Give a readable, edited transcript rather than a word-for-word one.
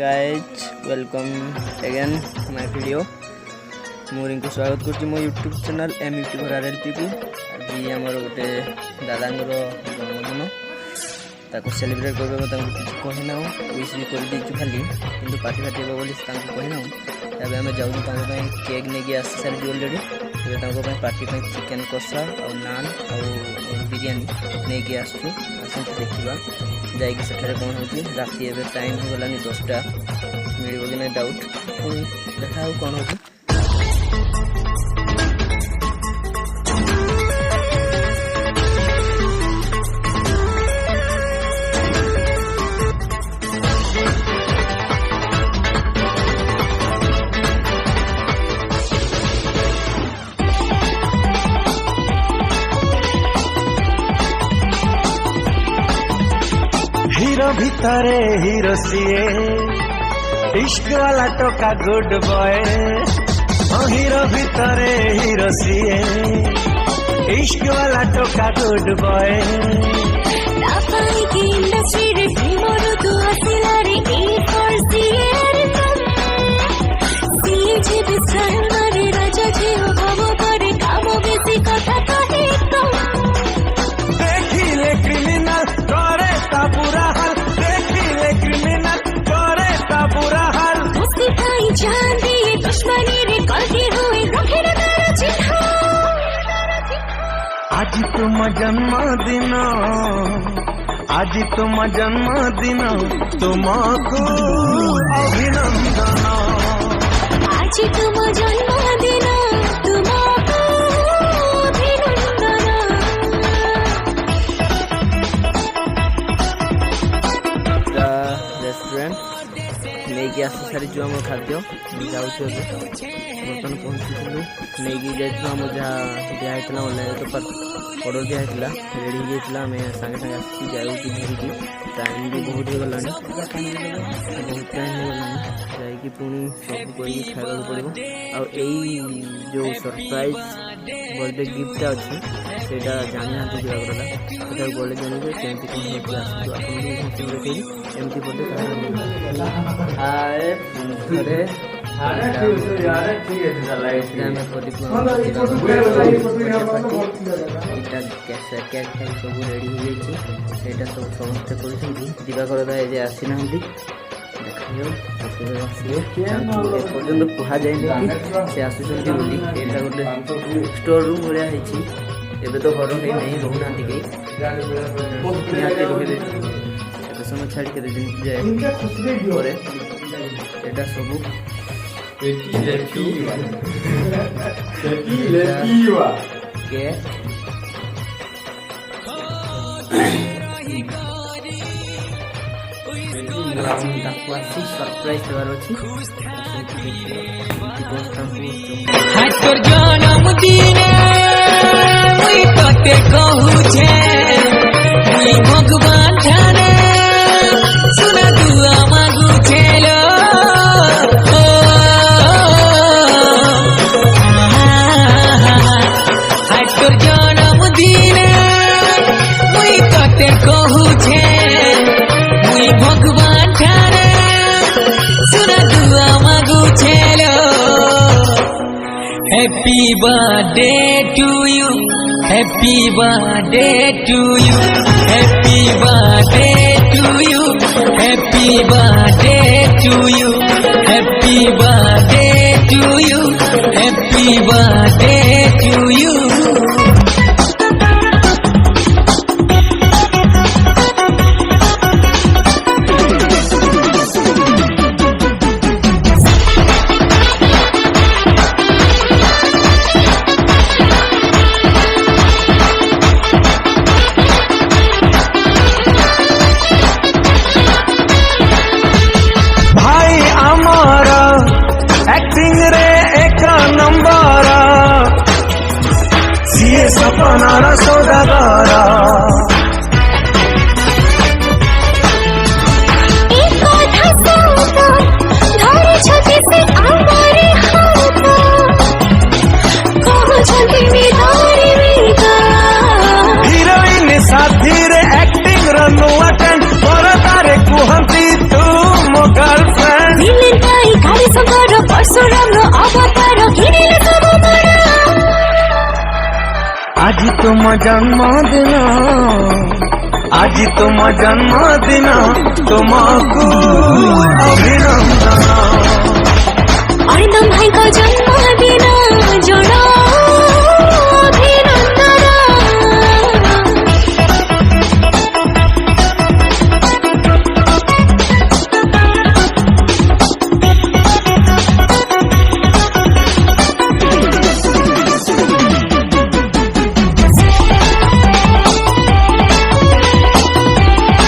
Guys welcome again my video मुझे को स्वागत कर मो YouTube channel am YouTuber RLP को आज आमर गोटे दादा जन्मदिन ताको सेलिब्रेट करबे किसी कहना विश भी कर दीचु खाली कि पार्टी फाटी बोली कहना तब आम जाऊँ केक नहीं आसी सारी अलरेडी पार्टी चिकेन कषा और नान और बिरयानी नहीं आसू देखा जाकि सेठारे कौन हो राति एवं टाइम हो गलानी 10टा मिल कि नहीं डाउट देखा कौन हो हीरो भितरे हीरो सीए इश्क वाला टोका गुड बॉय हीरो भितरे हीरो सीए इश्क वाला टोका गुड बॉय देखिले क्रिमिनल करे ता बुरा हाल देखिले क्रिमिनल करे ता बुरा हाल उसकी खाई जान दिए दुश्मनी रे करके हुए रखे रे तारा चिन्ह आज तुम जन्मदिन तुमको अभिनंदन आज तुम जन्मदिन तुमको अभिनंदन रेस्टोरेंट नहीं आसी सारी जो आम खाद्य जाऊँ बर्तमान पहुँचू नहीं जाम जहाँ दिखाई ऑनलाइन तो ऑर्डर दिखाई रेडी होता आम सागे सागे आसिक जाऊँ धरिकी टाइम भी बहुत हो गला बहुत टाइम हो गला जाकि पुणी सब कर खावा पड़ो जो सरप्राइज बर्थडे गिफ्ट अच्छे से जानी ना दिवाकरा गले जानवे केमती कौन आसो आपको एमती बर्थडे सब रेडी हो सब समस्ते कर आसी ना पर्यटन कह जाए सी आसुँच गोटे स्टोर रूम भाया एवं तो घर नहीं रोना निहाती रही समय छाड़ी जाए एटा सब सरप्राइज देवार अच्छी भगवान जाने सुना दुआ मांगू चलो तोर जन्मदिन मुई तते कहू छे मुई भगवान जाने सुना दुआ मांगू चलो happy birthday to you happy birthday to you happy birthday to you happy birthday to you happy birthday to you happy birthday to you acting रे एक नंबर सीए सपनार सौदागर हिरोइन साथी रे एक्टिंग रो नुआ टेंट पर तारे कुहंती तू मो गर्लफ्रेंड परशुराम अवतार घिनिले सब मोरा आज तुम जन्मदिन आज तुम जन्मदिन तुमको अभिनंदन।